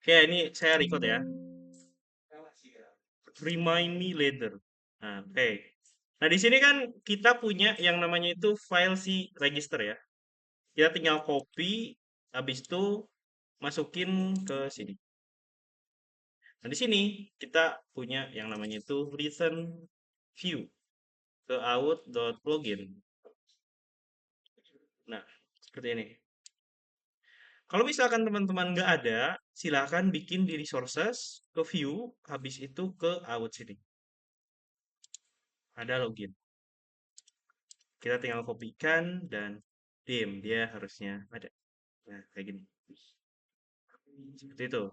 Oke, ini saya record ya. Remind me later. Nah, oke. Nah, di sini kan kita punya yang namanya itu file si register ya. Kita tinggal copy, habis itu masukin ke sini. Nah, di sini kita punya yang namanya itu return view ke out.login. Nah, seperti ini. Kalau misalkan teman-teman nggak ada, silahkan bikin di resources, ke view, habis itu ke out sini. Ada login. Kita tinggal kopikan dan dia harusnya ada. Nah, kayak gini. Seperti itu.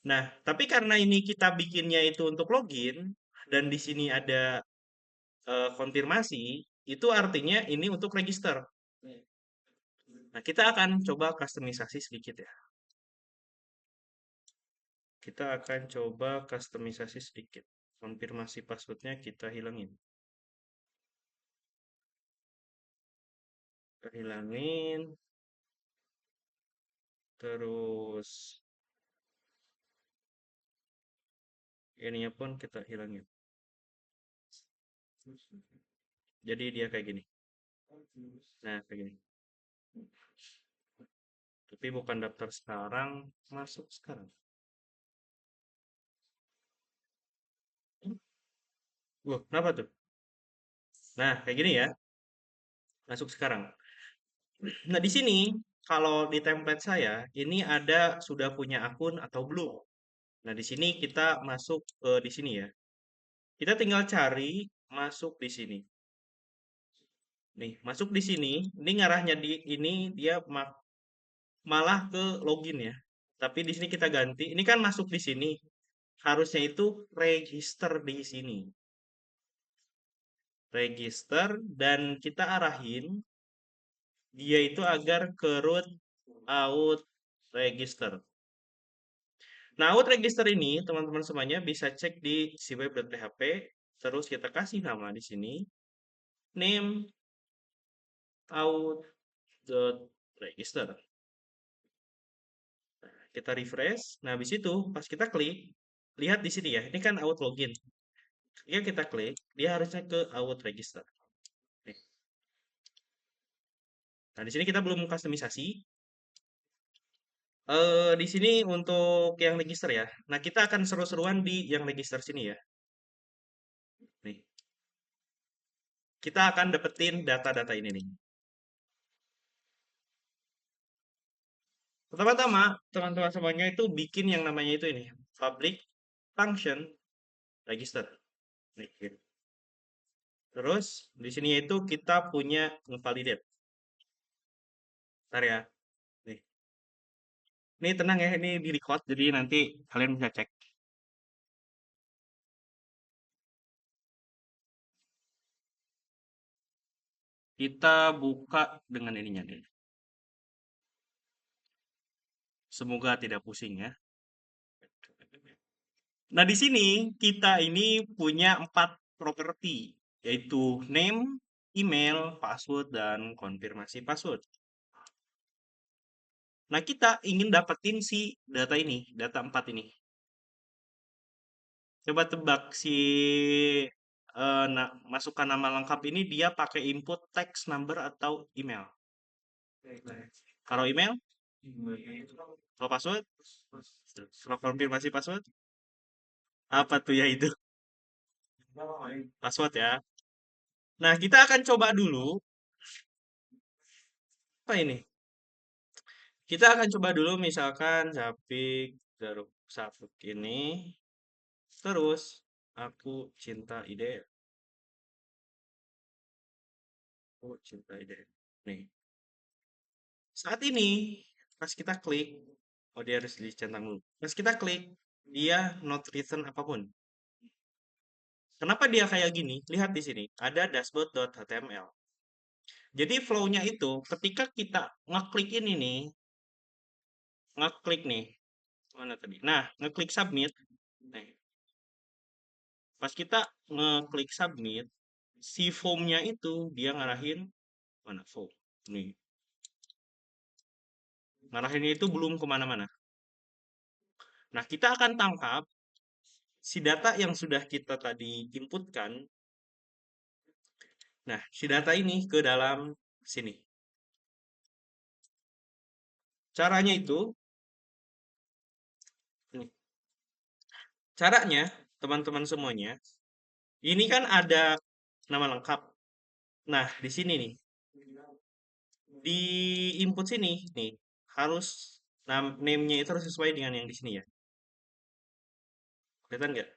Nah, tapi karena ini kita bikinnya itu untuk login dan di sini ada konfirmasi, itu artinya ini untuk register. Nah, kita akan coba customisasi sedikit ya. Kita akan coba customisasi sedikit. Konfirmasi passwordnya kita hilangin. Kita hilangin. Terus ininya pun kita hilangin. Jadi dia kayak gini. Nah, kayak gini. Tapi bukan daftar sekarang, masuk sekarang. Wah, kenapa tuh? Nah, kayak gini ya, masuk sekarang. Nah, di sini kalau di template saya ini ada sudah punya akun atau belum. Nah, di sini kita masuk ke di sini ya. Kita tinggal cari masuk di sini. Nih, masuk di sini, ini ngarahnya di ini dia malah ke login ya. Tapi di sini kita ganti. Ini kan masuk di sini. Harusnya itu register di sini. Register dan kita arahin dia itu agar ke root out register. Nah, out register ini teman-teman semuanya bisa cek di siweb.php, terus kita kasih nama di sini name out.register. Kita refresh. Nah, habis itu pas kita klik, lihat di sini ya. Ini kan out login. Jika kita klik, dia harusnya ke out register. Nih. Nah, di sini kita belum customisasi. Di sini untuk yang register ya. Nah, kita akan seru-seruan di yang register sini ya. Nih, kita akan dapetin data-data ini nih. Pertama-tama, teman-teman semuanya itu bikin yang namanya itu ini, public function register. Nih, gitu. Terus di sini itu kita punya ngevalidate. Bentar ya. Nih. Ini tenang ya, ini di record jadi nanti kalian bisa cek. Kita buka dengan ininya nih. Semoga tidak pusing ya. Nah, di sini kita ini punya 4 properti, yaitu name, email, password, dan konfirmasi password. Nah, kita ingin dapetin si data ini, data 4 ini. Coba tebak si masukkan nama lengkap ini dia pakai input text, number, atau email. Kalau email, kalau password, kalau konfirmasi password, apa tuh ya itu? Password ya. Nah, kita akan coba dulu, apa ini? Kita akan coba dulu misalkan Zapik jeruk sapuk ini, terus aku cinta ide, aku cinta ide. Nih, saat ini pas kita klik, oh dia harus dicentang dulu. Pas kita klik, dia not written apapun. Kenapa dia kayak gini? Lihat di sini, ada dashboard.html. Jadi flow-nya itu ketika kita ngeklik ini nih, ngeklik nih, mana tadi? Nah, ngeklik submit. Nih, pas kita ngeklik submit, si form-nya itu dia ngarahin mana form? Nih, ngarahinnya itu belum kemana-mana. Nah, kita akan tangkap si data yang sudah kita tadi inputkan. Nah, si data ini ke dalam sini. Caranya itu, nih. Caranya, teman-teman semuanya, ini kan ada nama lengkap. Nah, di sini nih, di input sini, nih, harus name-nya itu harus sesuai dengan yang di sini ya. Kelihatan nggak?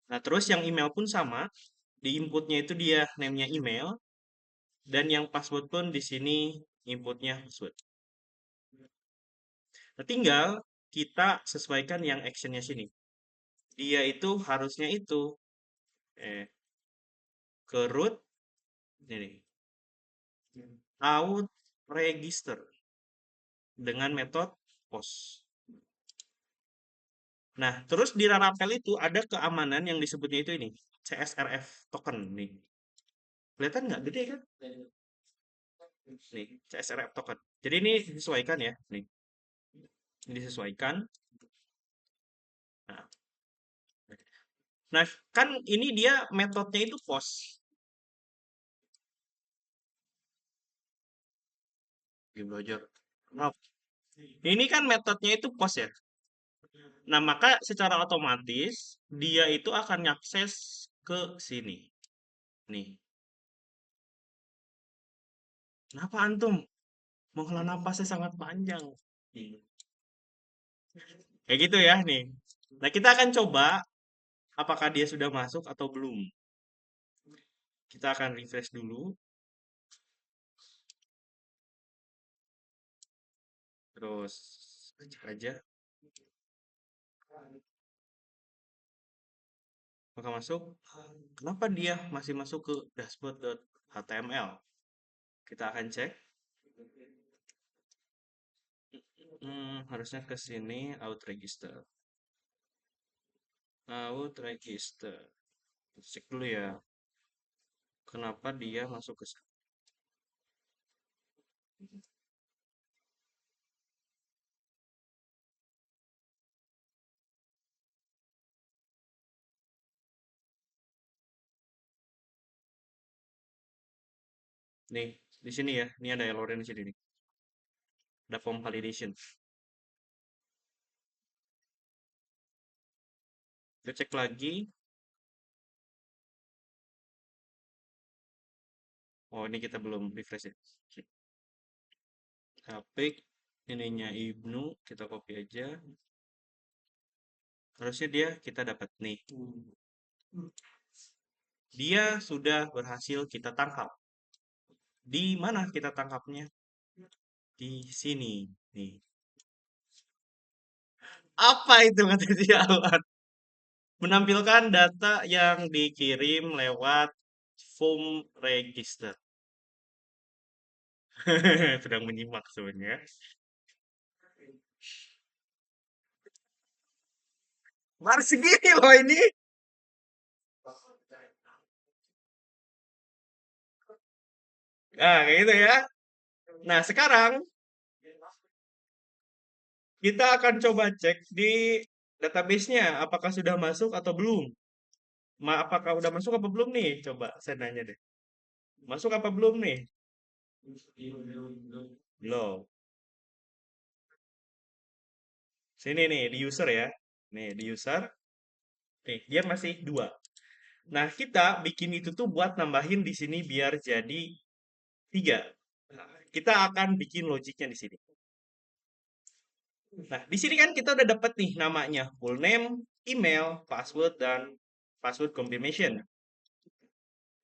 Nah, terus yang email pun sama. Di inputnya itu dia name-nya email. Dan yang password pun di sini inputnya password. Nah, tinggal kita sesuaikan yang actionnya sini. Dia itu harusnya itu ke root ini out register dengan metode post. Nah, terus di Laravel itu ada keamanan yang disebutnya itu ini, CSRF token nih. Kelihatan nggak? Gede kan? Nih, CSRF token. Jadi ini disesuaikan ya, nih. Ini disesuaikan. Nah, nah, kan ini dia metodenya itu post. Di browser. Nah, ini kan metodenya itu post ya. Nah, maka secara otomatis dia itu akan ngakses ke sini. Nih. Kenapa antum? Menghela napasnya sangat panjang. Kayak gitu ya nih. Nah, kita akan coba apakah dia sudah masuk atau belum. Kita akan refresh dulu. Terus cek aja. Apakah masuk? Kenapa dia masih masuk ke dashboard.html? Kita akan cek. Harusnya ke sini out register. Out register. Cek dulu ya. Kenapa dia masuk ke sini? Nih, di sini ya. Ini ada error di sini nih. Ada form validation. Kita cek lagi. Oh, ini kita belum refresh ya. Tapi ininya Ibnu, kita copy aja. Harusnya dia kita dapat nih. Dia sudah berhasil kita tangkap. Di mana kita tangkapnya? Di sini. Nih. Apa itu kata sialan? Menampilkan data yang dikirim lewat form register. Sedang menyimak sebenarnya. Baru segini loh ini. Nah, kayak gitu ya. Nah, sekarang kita akan coba cek di database-nya apakah sudah masuk atau belum. Apakah udah masuk apa belum nih? Coba saya nanya deh. Masuk apa belum nih? Belum. Sini nih di user ya. Nih di user. Nih dia masih dua. Nah kita bikin itu tuh buat nambahin di sini biar jadi tiga. Nah, kita akan bikin logiknya di sini. Nah di sini kan kita udah dapet nih namanya full name, email, password dan password confirmation.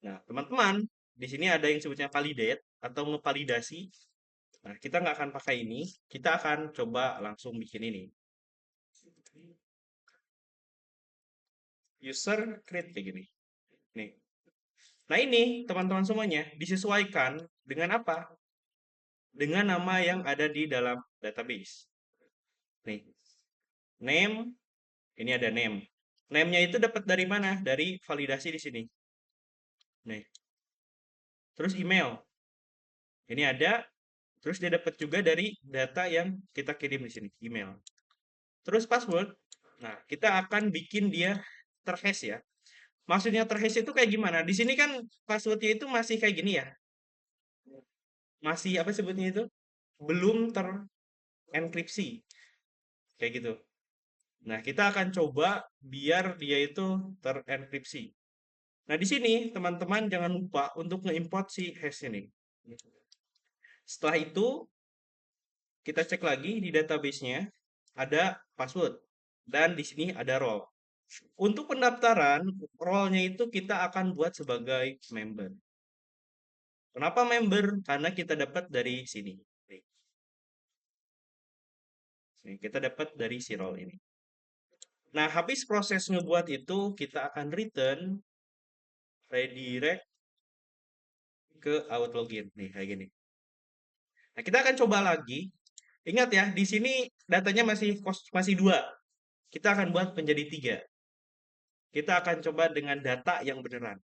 Nah teman-teman di sini ada yang sebutnya validate atau ngevalidasi. Nah kita nggak akan pakai ini. Kita akan coba langsung bikin ini. User create kayak gini. Nih. Nah, ini teman-teman semuanya disesuaikan dengan apa? Dengan nama yang ada di dalam database. Nih, name, ini ada name. Name-nya itu dapat dari mana? Dari validasi di sini. Nih. Terus email. Ini ada Terus dia dapat juga dari data yang kita kirim di sini, email. Terus password. Nah, kita akan bikin dia terhash ya. Maksudnya terhash itu kayak gimana? Di sini kan passwordnya itu masih kayak gini ya. Masih apa sebutnya itu? Belum terenkripsi. Kayak gitu. Nah, kita akan coba biar dia itu terenkripsi. Nah, di sini teman-teman jangan lupa untuk nge-import si hash ini. Setelah itu, kita cek lagi di database-nya ada password dan di sini ada role. Untuk pendaftaran, role-nya itu kita akan buat sebagai member. Kenapa member? Karena kita dapat dari sini. Nih, kita dapat dari si role ini. Nah, habis proses ngebuat itu, kita akan return redirect ke out login. Nih, kayak gini. Nah, kita akan coba lagi. Ingat ya, di sini datanya masih dua. Kita akan buat menjadi tiga. Kita akan coba dengan data yang beneran.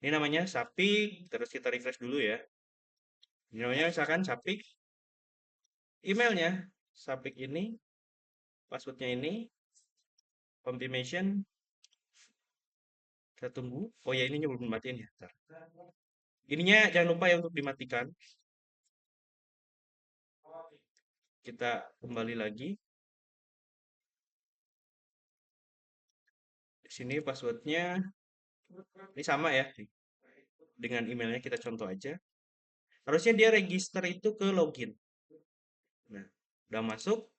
Ini namanya Sapik, terus kita refresh dulu ya. Ini namanya misalkan Sapik, emailnya Sapik ini, passwordnya ini, confirmation, kita tunggu. Oh ya, ini belum dimatiin ya. Bentar. Ininya jangan lupa ya untuk dimatikan. Kita kembali lagi. Di sini passwordnya ini sama ya. Dengan emailnya kita contoh aja. Harusnya dia register itu ke login. Nah, udah masuk.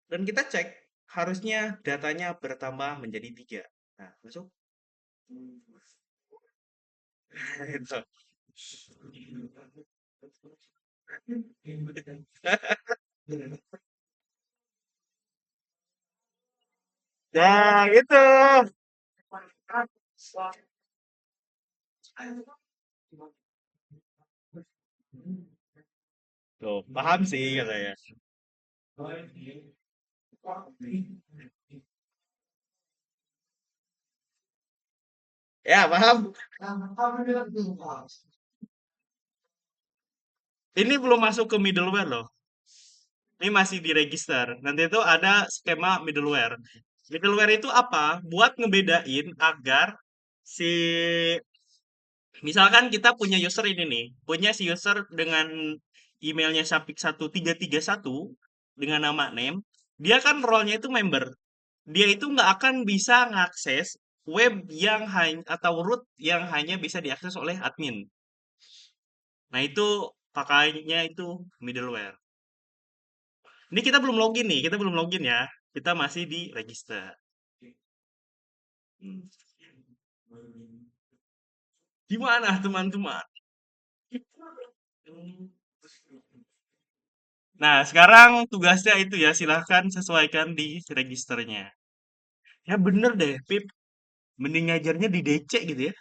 Dan kita cek. Harusnya datanya bertambah menjadi tiga. Nah, masuk. Gitu. Nah, gitu. Tuh, paham sih katanya. Ya, paham. Ini belum masuk ke middleware loh. Ini masih di register. Nanti itu ada skema middleware. Middleware itu apa? Buat ngebedain agar si misalkan kita punya user ini nih, punya si user dengan emailnya Sapik1331 dengan nama name, dia kan role-nya itu member. Dia itu nggak akan bisa ngakses web yang hanya atau root yang hanya bisa diakses oleh admin. Nah, itu pakainya itu middleware. Ini kita belum login nih, kita belum login ya. Kita masih di register. Hmm. Gimana teman-teman? Nah, sekarang tugasnya itu ya, silahkan sesuaikan di registernya. Ya bener deh, Pip. Mending ngajarnya di DC gitu ya.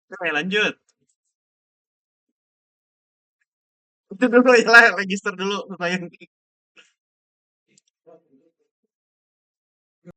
Oke, lanjut. Itu dulu ya lah, register dulu. Lumayan.